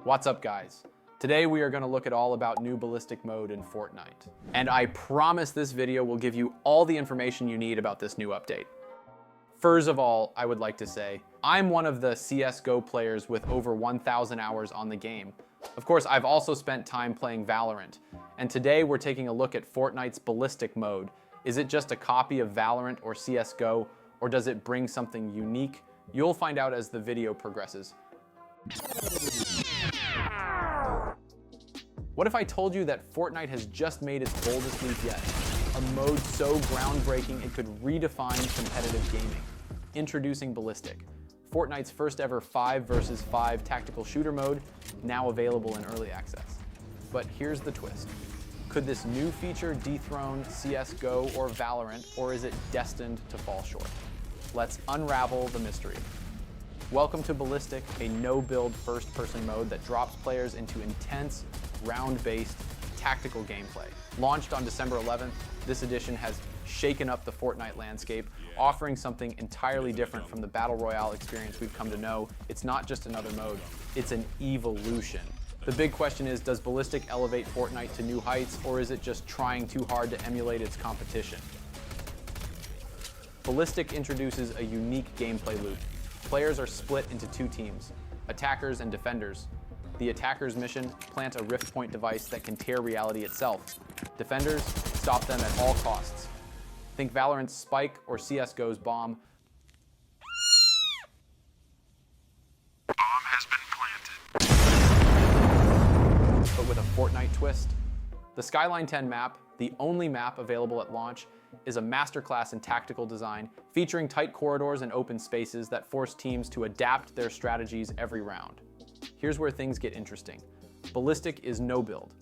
What's up, guys? Today we are going to look at all about new ballistic mode in Fortnite. And I promise this video will give you all the information you need about this new update. First of all, I would like to say, I'm one of the CSGO players with over 1,000 hours on the game. Of course, I've also spent time playing Valorant. And today we're taking a look at Fortnite's ballistic mode. Is it just a copy of Valorant or CSGO, or does it bring something unique? You'll find out as the video progresses. What if I told you that Fortnite has just made its boldest leap yet? A mode so groundbreaking it could redefine competitive gaming. Introducing Ballistic, Fortnite's first ever 5 versus 5 tactical shooter mode, now available in early access. But here's the twist. Could this new feature dethrone CSGO or Valorant, or is it destined to fall short? Let's unravel the mystery. Welcome to Ballistic, a no-build first-person mode that drops players into intense, round-based, tactical gameplay. Launched on December 11th, this edition has shaken up the Fortnite landscape, offering something entirely different from the Battle Royale experience we've come to know. It's not just another mode, it's an evolution. The big question is, does Ballistic elevate Fortnite to new heights, or is it just trying too hard to emulate its competition? Ballistic introduces a unique gameplay loop. Players are split into two teams, attackers and defenders. The attacker's mission, plant a rift point device that can tear reality itself. Defenders, stop them at all costs. Think Valorant's Spike or CSGO's Bomb. Bomb has been planted. But with a Fortnite twist. The Skyline 10 map, the only map available at launch, is a masterclass in tactical design, featuring tight corridors and open spaces that force teams to adapt their strategies every round. Here's where things get interesting. Ballistic is no build.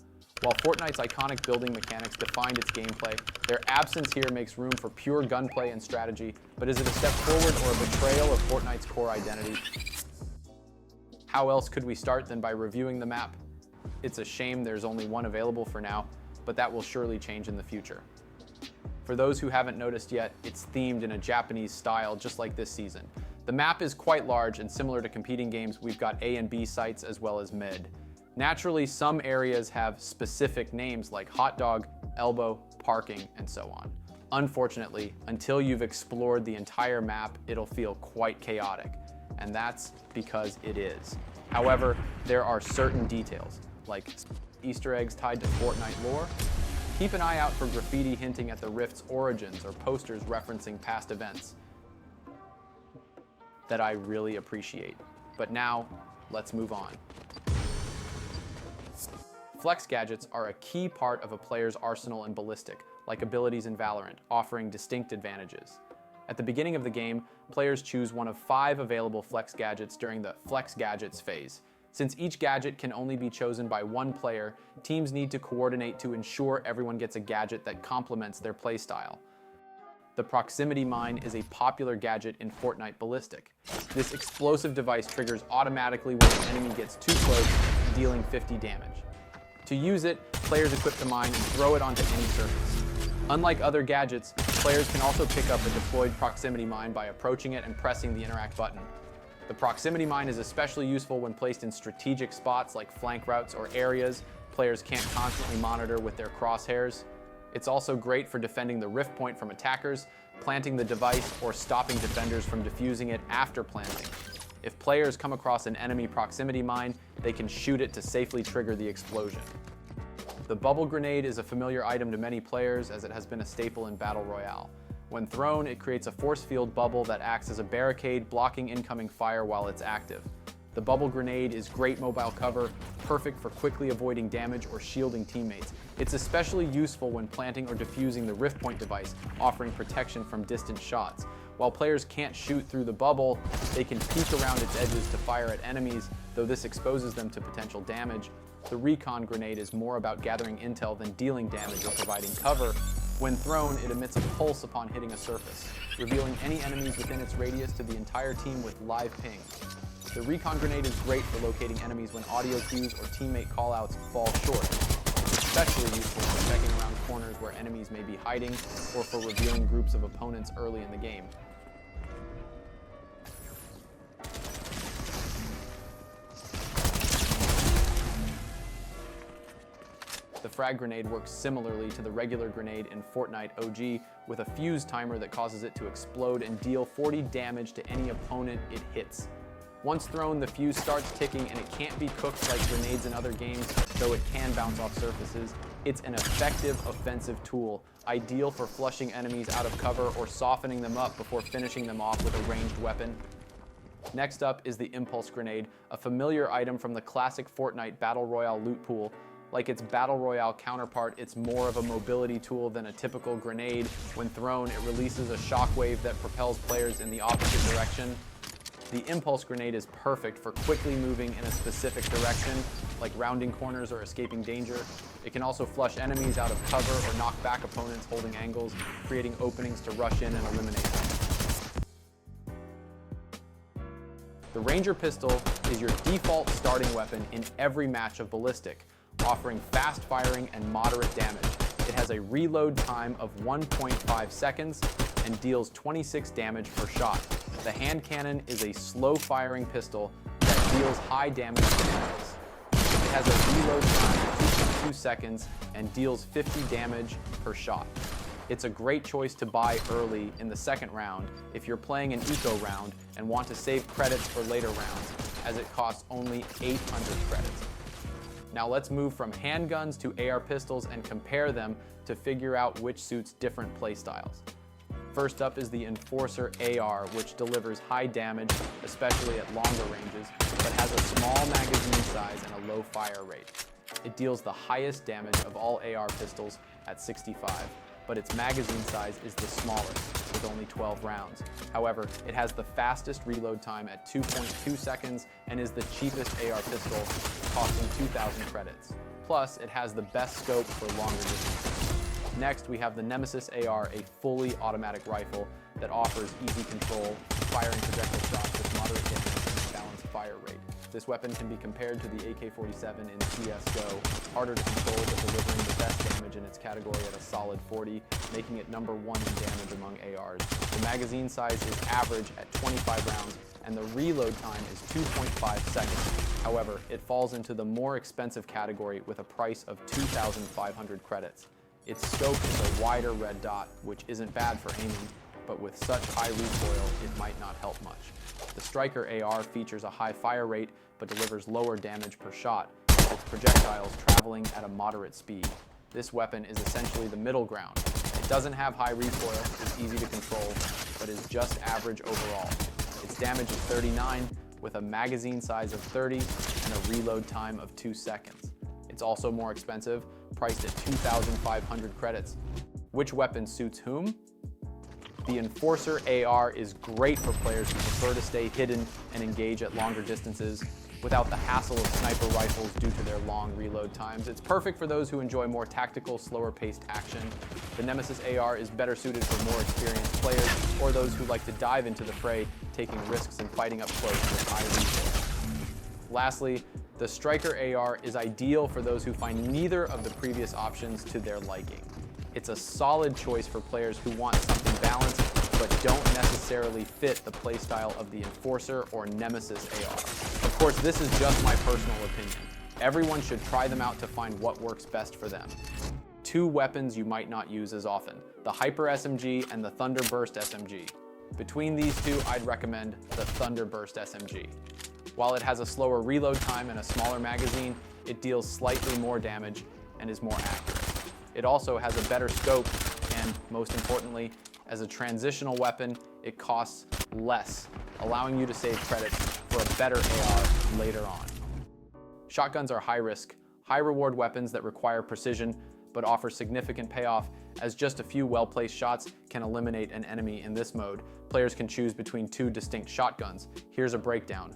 While Fortnite's iconic building mechanics defined its gameplay, their absence here makes room for pure gunplay and strategy, but is it a step forward or a betrayal of Fortnite's core identity? How else could we start than by reviewing the map? It's a shame there's only one available for now, but that will surely change in the future. For those who haven't noticed yet, it's themed in a Japanese style, just like this season. The map is quite large, and similar to competing games, we've got A and B sites as well as mid. Naturally, some areas have specific names like hot dog, elbow, parking, and so on. Unfortunately, until you've explored the entire map, it'll feel quite chaotic, and that's because it is. However, there are certain details, like Easter eggs tied to Fortnite lore. Keep an eye out for graffiti hinting at the Rift's origins or posters referencing past events that I really appreciate. But now, let's move on. Flex gadgets are a key part of a player's arsenal in Ballistic, like abilities in Valorant, offering distinct advantages. At the beginning of the game, players choose one of 5 available flex gadgets during the Flex Gadgets phase. Since each gadget can only be chosen by one player, teams need to coordinate to ensure everyone gets a gadget that complements their playstyle. The Proximity Mine is a popular gadget in Fortnite Ballistic. This explosive device triggers automatically when an enemy gets too close, dealing 50 damage. To use it, players equip the mine and throw it onto any surface. Unlike other gadgets, players can also pick up a deployed Proximity Mine by approaching it and pressing the interact button. The Proximity Mine is especially useful when placed in strategic spots like flank routes or areas players can't constantly monitor with their crosshairs. It's also great for defending the rift point from attackers, planting the device, or stopping defenders from defusing it after planting. If players come across an enemy Proximity Mine, they can shoot it to safely trigger the explosion. The bubble grenade is a familiar item to many players, as it has been a staple in Battle Royale. When thrown, it creates a force field bubble that acts as a barricade, blocking incoming fire while it's active. The bubble grenade is great mobile cover, perfect for quickly avoiding damage or shielding teammates. It's especially useful when planting or defusing the rift point device, offering protection from distant shots. While players can't shoot through the bubble, they can peek around its edges to fire at enemies, though this exposes them to potential damage. The recon grenade is more about gathering intel than dealing damage or providing cover. When thrown, it emits a pulse upon hitting a surface, revealing any enemies within its radius to the entire team with live ping. The recon grenade is great for locating enemies when audio cues or teammate callouts fall short. It's especially useful for checking around corners where enemies may be hiding, or for revealing groups of opponents early in the game. The frag grenade works similarly to the regular grenade in Fortnite OG, with a fuse timer that causes it to explode and deal 40 damage to any opponent it hits. Once thrown, the fuse starts ticking and it can't be cooked like grenades in other games, though it can bounce off surfaces. It's an effective offensive tool, ideal for flushing enemies out of cover or softening them up before finishing them off with a ranged weapon. Next up is the Impulse Grenade, a familiar item from the classic Fortnite Battle Royale loot pool. Like its Battle Royale counterpart, it's more of a mobility tool than a typical grenade. When thrown, it releases a shockwave that propels players in the opposite direction. The Impulse Grenade is perfect for quickly moving in a specific direction, like rounding corners or escaping danger. It can also flush enemies out of cover or knock back opponents holding angles, creating openings to rush in and eliminate them. The Ranger Pistol is your default starting weapon in every match of Ballistic, offering fast firing and moderate damage. It has a reload time of 1.5 seconds and deals 26 damage per shot. The hand cannon is a slow-firing pistol that deals high damage to enemies. It has a reload time of 2.2 seconds and deals 50 damage per shot. It's a great choice to buy early in the second round if you're playing an eco round and want to save credits for later rounds, as it costs only 800 credits. Now let's move from handguns to AR pistols and compare them to figure out which suits different playstyles. First up is the Enforcer AR, which delivers high damage, especially at longer ranges, but has a small magazine size and a low fire rate. It deals the highest damage of all AR pistols at 65, but its magazine size is the smallest, with only 12 rounds. However, it has the fastest reload time at 2.2 seconds and is the cheapest AR pistol, costing 2,000 credits. Plus, it has the best scope for longer distances. Next, we have the Nemesis AR, a fully automatic rifle that offers easy control, firing projectile shots with moderate damage and a balanced fire rate. This weapon can be compared to the AK-47 in CSGO, harder to control but delivering the best damage in its category at a solid 40, making it #1 in damage among ARs. The magazine size is average at 25 rounds, and the reload time is 2.5 seconds. However, it falls into the more expensive category with a price of 2,500 credits. Its scope is a wider red dot, which isn't bad for aiming, but with such high recoil, it might not help much. The Striker AR features a high fire rate, but delivers lower damage per shot, with its projectiles traveling at a moderate speed. This weapon is essentially the middle ground. It doesn't have high recoil, is easy to control, but is just average overall. Its damage is 39, with a magazine size of 30 and a reload time of 2 seconds. It's also more expensive, priced at 2,500 credits. Which weapon suits whom? The Enforcer AR is great for players who prefer to stay hidden and engage at longer distances without the hassle of sniper rifles due to their long reload times. It's perfect for those who enjoy more tactical, slower-paced action. The Nemesis AR is better suited for more experienced players or those who like to dive into the fray, taking risks and fighting up close with high recoil. Lastly, the Striker AR is ideal for those who find neither of the previous options to their liking. It's a solid choice for players who want something balanced but don't necessarily fit the playstyle of the Enforcer or Nemesis AR. Of course, this is just my personal opinion. Everyone should try them out to find what works best for them. Two weapons you might not use as often, the Hyper SMG and the Thunderburst SMG. Between these two, I'd recommend the Thunderburst SMG. While it has a slower reload time and a smaller magazine, it deals slightly more damage and is more accurate. It also has a better scope, and most importantly, as a transitional weapon, it costs less, allowing you to save credits for a better AR later on. Shotguns are high-risk, high-reward weapons that require precision, but offer significant payoff, as just a few well-placed shots can eliminate an enemy in this mode. Players can choose between two distinct shotguns. Here's a breakdown.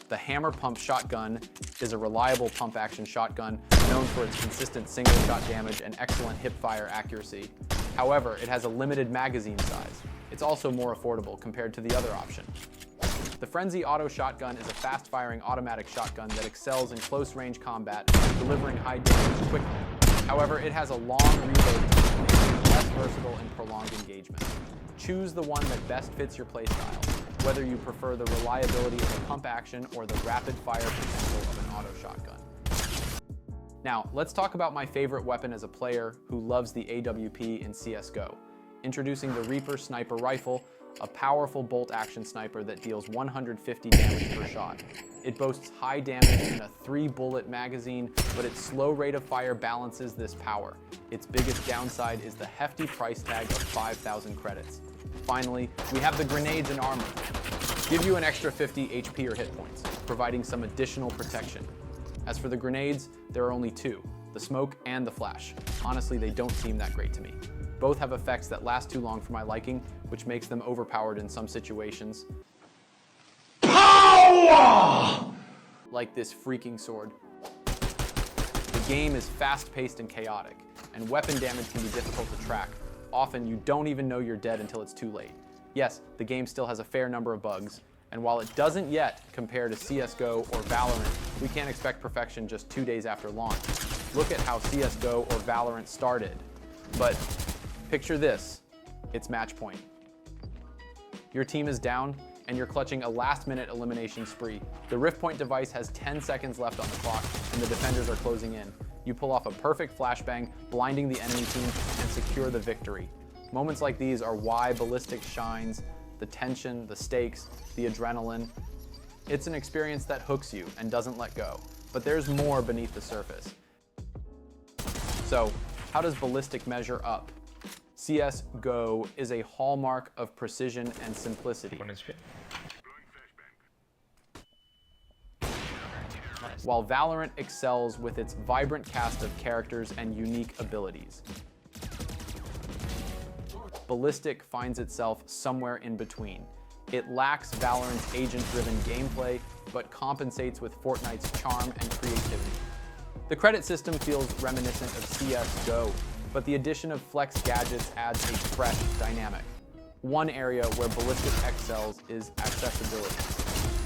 The Hammer Pump Shotgun is a reliable pump-action shotgun known for its consistent single-shot damage and excellent hip-fire accuracy. However, it has a limited magazine size. It's also more affordable compared to the other option. The Frenzy Auto Shotgun is a fast-firing automatic shotgun that excels in close-range combat, delivering high damage quickly. However, it has a long reload time, making it less versatile in prolonged engagement. Choose the one that best fits your playstyle, whether you prefer the reliability of a pump action or the rapid fire potential of an auto shotgun. Now, let's talk about my favorite weapon as a player who loves the AWP in CSGO. Introducing the Reaper Sniper Rifle, a powerful bolt-action sniper that deals 150 damage per shot. It boasts high damage in a 3-bullet magazine, but its slow rate of fire balances this power. Its biggest downside is the hefty price tag of 5,000 credits. Finally, we have the grenades and armor. Give you an extra 50 HP or hit points, providing some additional protection. As for the grenades, there are only two, the smoke and the flash. Honestly, they don't seem that great to me. Both have effects that last too long for my liking, which makes them overpowered in some situations. Power! Like this freaking sword. The game is fast-paced and chaotic, and weapon damage can be difficult to track. Often, you don't even know you're dead until it's too late. Yes, the game still has a fair number of bugs, and while it doesn't yet compare to CSGO or Valorant, we can't expect perfection just 2 days after launch. Look at how CSGO or Valorant started. But picture this, it's match point. Your team is down, and you're clutching a last-minute elimination spree. The Rift Point device has 10 seconds left on the clock, and the defenders are closing in. You pull off a perfect flashbang, blinding the enemy team, and secure the victory. Moments like these are why Ballistic shines, the tension, the stakes, the adrenaline. It's an experience that hooks you and doesn't let go, but there's more beneath the surface. So, how does Ballistic measure up? CSGO is a hallmark of precision and simplicity. While Valorant excels with its vibrant cast of characters and unique abilities. Ballistic finds itself somewhere in between. It lacks Valorant's agent-driven gameplay, but compensates with Fortnite's charm and creativity. The credit system feels reminiscent of CSGO, but the addition of flex gadgets adds a fresh dynamic. One area where Ballistic excels is accessibility.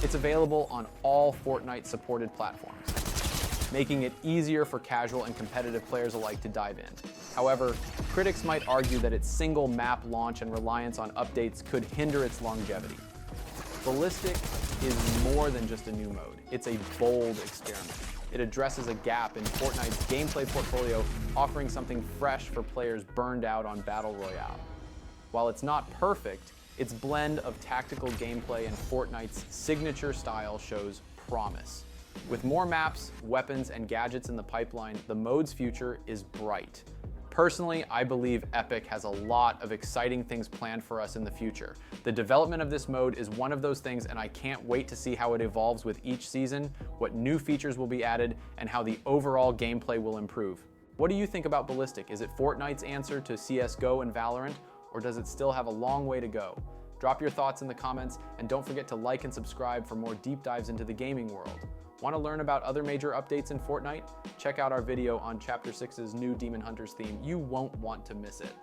It's available on all Fortnite-supported platforms, making it easier for casual and competitive players alike to dive in. However, critics might argue that its single map launch and reliance on updates could hinder its longevity. Ballistic is more than just a new mode. It's a bold experiment. It addresses a gap in Fortnite's gameplay portfolio, offering something fresh for players burned out on Battle Royale. While it's not perfect, its blend of tactical gameplay and Fortnite's signature style shows promise. With more maps, weapons, and gadgets in the pipeline, the mode's future is bright. Personally, I believe Epic has a lot of exciting things planned for us in the future. The development of this mode is one of those things, and I can't wait to see how it evolves with each season, what new features will be added, and how the overall gameplay will improve. What do you think about Ballistic? Is it Fortnite's answer to CSGO and Valorant, or does it still have a long way to go? Drop your thoughts in the comments, and don't forget to like and subscribe for more deep dives into the gaming world. Want to learn about other major updates in Fortnite? Check out our video on Chapter 6's new Demon Hunters theme. You won't want to miss it.